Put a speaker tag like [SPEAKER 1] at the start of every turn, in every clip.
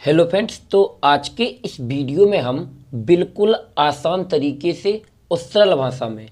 [SPEAKER 1] Hello friends, तो आज के इस वीडियो में हम बिल्कुल आसान तरीके से और सरल भाषा में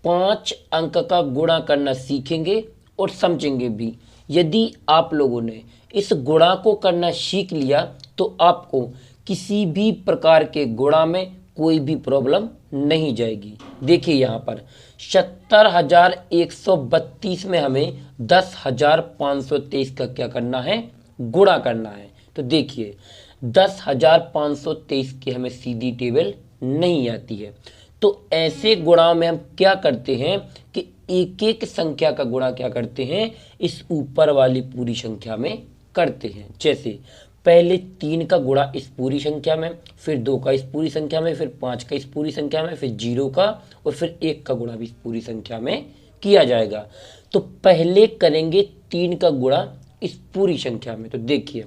[SPEAKER 1] 5 अंक का गुणा करना सीखेंगे और समझेंगे भी। यदि आप लोगों ने इस गुणा को करना सीख लिया तो आपको किसी भी प्रकार के गुणा में कोई भी प्रॉब्लम नहीं जाएगी। देखिए यहाँ पर 70,132 में हमें 10,523 का क्या करना है, गुणा करना है। तो देखिए 10,523 की हमें सीधी टेबल नहीं आती है, तो ऐसे गुणा में हम क्या करते हैं कि एक एक संख्या का गुणा क्या करते हैं, इस ऊपर वाली पूरी संख्या में करते हैं। जैसे पहले 3 का गुणा इस पूरी संख्या में, फिर 2 का इस पूरी संख्या में, फिर 5 का इस पूरी संख्या में, फिर 0 का और फिर 1 का गुणा भी इस पूरी संख्या में किया जाएगा। तो पहले करेंगे 3 का गुणा इस पूरी संख्या में। तो देखिए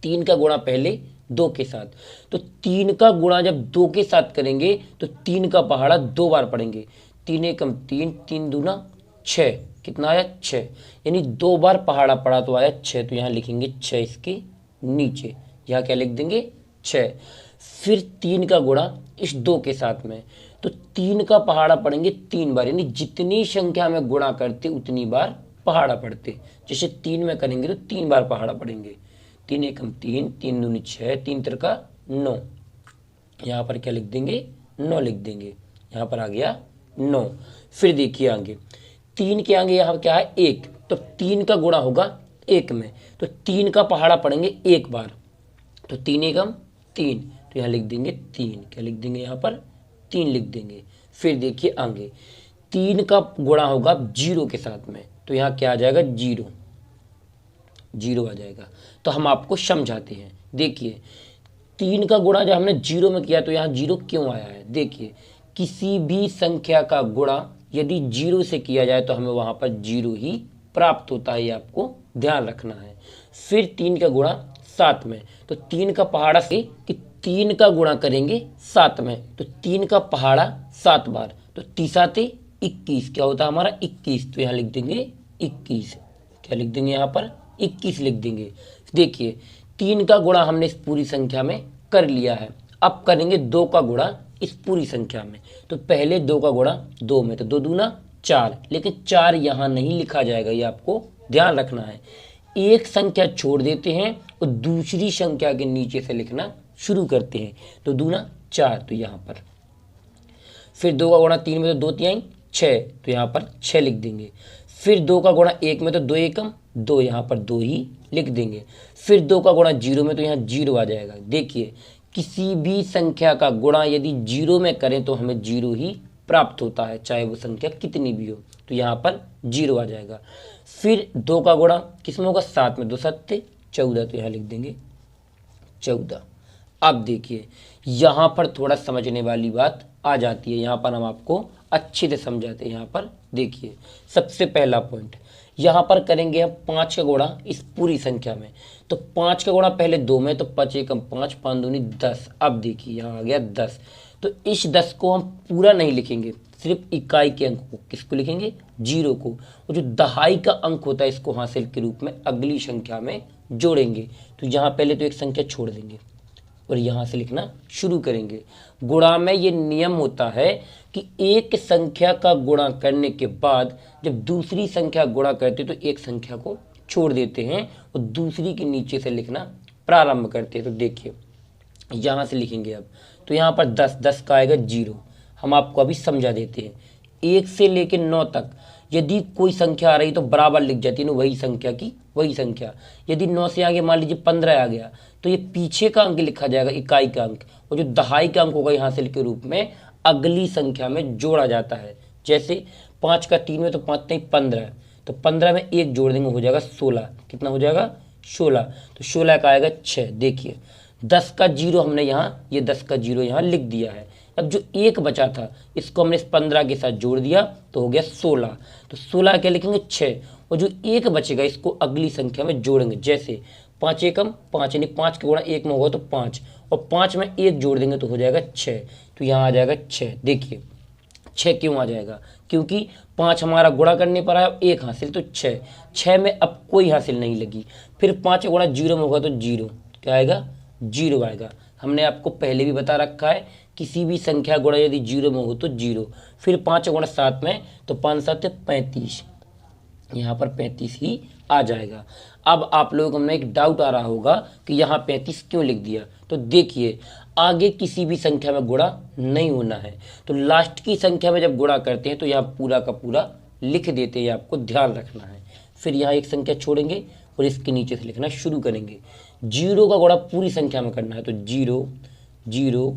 [SPEAKER 1] 3 का गुणा पहले 2 के साथ, तो 3 का गुणा जब 2 के साथ करेंगे तो 3 का पहाड़ा 2 बार पढ़ेंगे। 3 एकम 3, 3 दूना 6, कितना आया 6, यानी 2 बार पहाड़ा पड़ा तो आया 6। तो यहाँ लिखेंगे 6 इसके नीचे, यहाँ क्या लिख देंगे 6। फिर 3 का गुणा इस 2 के साथ में, तो 3 का पहाड़ा पढ़ेंगे 3 बार, यानी जितनी संख्या में गुणा करते उतनी बार पहाड़ा पढ़ते। जैसे 3 में करेंगे तो 3 बार पहाड़ा पढ़ेंगे। 3 एकम 3, 3 दूनी 6, 3 तिरका 9, यहाँ पर क्या लिख देंगे 9 लिख देंगे, यहाँ पर आ गया 9। फिर देखिए आगे 3 के आगे यहाँ क्या है 1, तो 3 का गुणा होगा 1 में, तो 3 का पहाड़ा पढ़ेंगे 1 बार, तो 3 एकम 3, तो यहाँ लिख देंगे 3, क्या लिख देंगे यहाँ पर 3 लिख देंगे। फिर देखिए आगे 3 का गुणा होगा 0 के साथ में, तो यहाँ क्या आ जाएगा 0 आ जाएगा। तो हम आपको समझाते हैं। देखिए 3 का गुणा जब हमने 0 में किया तो यहाँ 0 क्यों आया है। देखिए किसी भी संख्या का गुणा यदि 0 से किया जाए तो हमें वहाँ पर 0 ही प्राप्त होता है, ये आपको ध्यान रखना है। फिर 3 का गुणा 7 में, तो 3 का पहाड़ा से कि 3 का गुणा करेंगे 7 में, तो 3 का पहाड़ा 7 बार, तो 3 21, क्या होता है हमारा 21, तो यहाँ लिख देंगे 21, क्या लिख देंगे यहाँ पर 21 लिख देंगे। देखिए 3 का गुणा हमने इस पूरी संख्या में कर लिया है, अब करेंगे 2 का गुणा इस पूरी संख्या में। तो पहले 2 का गुणा 2 में, तो 2 दूना 4, लेकिन 4 यहाँ नहीं लिखा जाएगा, ये आपको ध्यान रखना है। एक संख्या छोड़ देते हैं और दूसरी संख्या के नीचे से लिखना शुरू करते हैं, तो दूना 4, तो यहाँ पर। फिर 2 का गुणा 3 में, तो 2 तिहाई 6, तो यहाँ पर 6 लिख देंगे। फिर 2 का गुणा 1 में, तो 2 एकम 2, यहाँ पर 2 ही लिख देंगे। फिर 2 का गुणा 0 में, तो यहाँ 0 आ जाएगा। देखिए किसी भी संख्या का गुणा यदि 0 में करें तो हमें 0 ही प्राप्त होता है, चाहे वो संख्या कितनी भी हो, तो यहाँ पर 0 आ जाएगा। फिर 2 का गुणा किस में होगा 7 में, 2 7 14, तो यहाँ लिख देंगे 14। अब देखिए यहाँ पर थोड़ा समझने वाली बात आ जाती है, यहाँ पर हम आपको अच्छे से समझाते हैं। यहाँ पर देखिए सबसे पहला पॉइंट, यहाँ पर करेंगे हम 5 का गुणा इस पूरी संख्या में, तो 5 का गुणा पहले 2 में, तो 5 एकम 5, 5 दूनी 10। अब देखिए यहाँ आ गया 10, तो इस 10 को हम पूरा नहीं लिखेंगे, सिर्फ इकाई के अंक को, किसको लिखेंगे 0 को, और जो दहाई का अंक होता है इसको हासिल के रूप में अगली संख्या में जोड़ेंगे। तो यहाँ पहले तो एक संख्या छोड़ देंगे और यहाँ से लिखना शुरू करेंगे। गुणा में ये नियम होता है कि एक संख्या का गुणा करने के बाद जब दूसरी संख्या गुणा करते तो एक संख्या को छोड़ देते हैं और दूसरी के नीचे से लिखना प्रारंभ करते हैं। तो देखिए यहाँ से लिखेंगे अब, तो यहाँ पर 10 का आएगा 0, हम आपको अभी समझा देते हैं। 1 से लेकर 9 तक यदि कोई संख्या आ रही तो बराबर लिख जाती है ना, वही संख्या की वही संख्या। यदि 9 से आगे मान लीजिए 15 आ गया तो ये पीछे का अंक लिखा जाएगा, इकाई का अंक, और जो दहाई का अंक होगा यहाँ से के रूप में अगली संख्या में जोड़ा जाता है। जैसे 5 का 3 में, तो 5 नहीं 15, तो 15 में 1 जोड़ देंगे हो जाएगा 16, कितना हो जाएगा 16, तो 16 का आएगा 6। देखिए 10 का 0 हमने यहाँ, ये 10 का 0 यहाँ लिख दिया है। अब जो 1 बचा था इसको हमने इस 15 के साथ जोड़ दिया तो हो गया 16, तो 16 क्या लिखेंगे 6, और जो 1 बचेगा इसको अगली संख्या में जोड़ेंगे। जैसे 5 एकम 5, यानी 5 के गुणा 1 में होगा तो 5, और 5 में 1 जोड़ देंगे तो हो जाएगा 6, तो यहाँ आ जाएगा 6। देखिए 6 क्यों आ जाएगा, क्योंकि 5 हमारा गुणा करने पर आया 1 हासिल, तो 6 में अब कोई हासिल नहीं लगी। फिर 5 गुणा 0 में होगा तो 0, क्या आएगा जीरो आएगा। हमने आपको पहले भी बता रखा है, किसी भी संख्या गुणा यदि जीरो में हो तो जीरो। फिर 5 गुणा 7 में, तो 5 7 35, यहाँ पर 35 ही आ जाएगा। अब आप लोगों को हमने एक डाउट आ रहा होगा कि यहाँ 35 क्यों लिख दिया। तो देखिए, आगे किसी भी संख्या में गुणा नहीं होना है, तो लास्ट की संख्या में जब गुणा करते हैं तो यहाँ पूरा का पूरा लिख देते हैं, आपको ध्यान रखना है। फिर यहाँ एक संख्या छोड़ेंगे और इसके नीचे से लिखना शुरू करेंगे। जीरो का गुणा पूरी संख्या में करना है, तो 0 0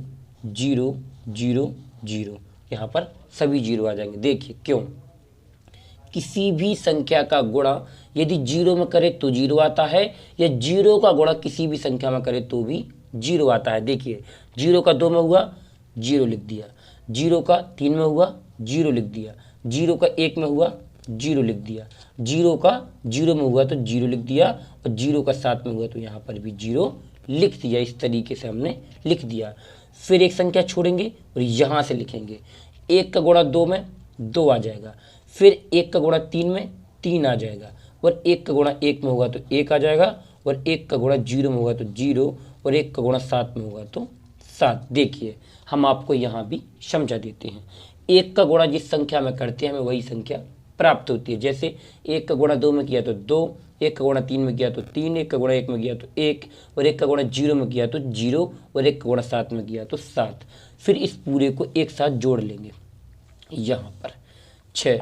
[SPEAKER 1] 0 0 0, यहाँ पर सभी जीरो आ जाएंगे। देखिए क्यों, किसी भी संख्या का गुणा यदि जीरो में करे तो जीरो आता है, या जीरो का गुणा किसी भी संख्या में करे तो भी जीरो आता है। देखिए, जीरो का 2 में हुआ, जीरो लिख दिया। जीरो का 3 में हुआ, जीरो लिख दिया। जीरो का 1 में हुआ, जीरो लिख दिया। जीरो का 0 में हुआ तो जीरो लिख दिया, और जीरो का 7 में हुआ तो यहाँ पर भी जीरो लिख दिया। इस तरीके से हमने लिख दिया। फिर एक संख्या छोड़ेंगे और यहाँ से लिखेंगे। 1 का गुणा 2 में 2 आ जाएगा। फिर 1 का गुणा 3 में 3 आ जाएगा, और 1 का गुणा 1 में होगा तो 1 आ जाएगा, और 1 का गुणा 0 में होगा तो 0, और 1 का गुणा 7 में होगा तो 7। देखिए, हम आपको यहाँ भी समझा देते हैं। 1 का गुणा जिस संख्या में करते हैं हमें वही संख्या प्राप्त होती है। जैसे 1 का गुणा 2 में किया तो 2, 1 का गुणा 3 में किया तो 3, 1 का गुणा 1 में किया तो 1, और 1 का गुणा 0 में किया तो 0, और 1 का गुणा 7 में किया तो 7। फिर इस पूरे को एक साथ जोड़ लेंगे। यहाँ पर 6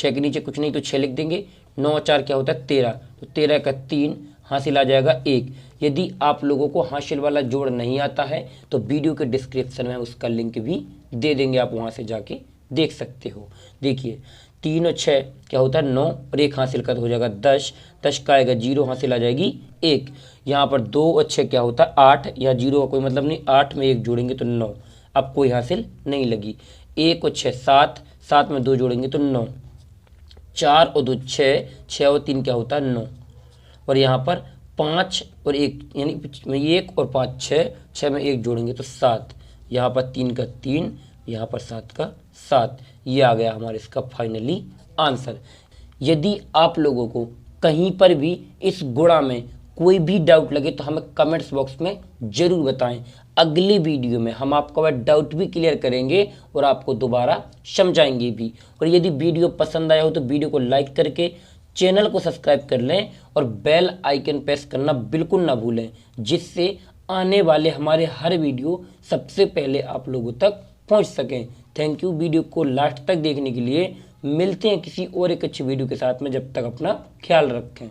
[SPEAKER 1] के नीचे कुछ नहीं तो 6 लिख देंगे। 9 और 4 क्या होता है 13, तो 13 का 3 हासिल आ जाएगा 1। यदि आप लोगों को हासिल वाला जोड़ नहीं आता है तो वीडियो के डिस्क्रिप्शन में उसका लिंक भी दे देंगे, आप वहाँ से जाके देख सकते हो। देखिए, 3 और 6 क्या होता है 9, और 1 हासिल का तो हो जाएगा 10। 10 का आएगा 0, हासिल आ जाएगी 1। यहाँ पर 2 और 6 क्या होता है 8, या 0 का कोई मतलब नहीं, 8 में 1 जोड़ेंगे तो 9। अब कोई हासिल नहीं लगी। 1 और 6 7, 7 में 2 जोड़ेंगे तो 9। 4 और 2 6, 6 और 3 क्या होता है 9, और यहाँ पर 5 और 1 यानी 1 और 5 6, 6 में 1 जोड़ेंगे तो 7। यहाँ पर 3 का 3, यहाँ पर 7 का 7। ये आ गया हमारे इसका फाइनली आंसर। यदि आप लोगों को कहीं पर भी इस गुणा में कोई भी डाउट लगे तो हमें कमेंट्स बॉक्स में ज़रूर बताएं। अगली वीडियो में हम आपका वह डाउट भी क्लियर करेंगे और आपको दोबारा समझाएंगे भी। और यदि वीडियो पसंद आया हो तो वीडियो को लाइक करके चैनल को सब्सक्राइब कर लें, और बेल आइकन प्रेस करना बिल्कुल ना भूलें, जिससे आने वाले हमारे हर वीडियो सबसे पहले आप लोगों तक पहुंच सकें। थैंक यू वीडियो को लास्ट तक देखने के लिए। मिलते हैं किसी और एक अच्छी वीडियो के साथ में, जब तक अपना ख्याल रखें।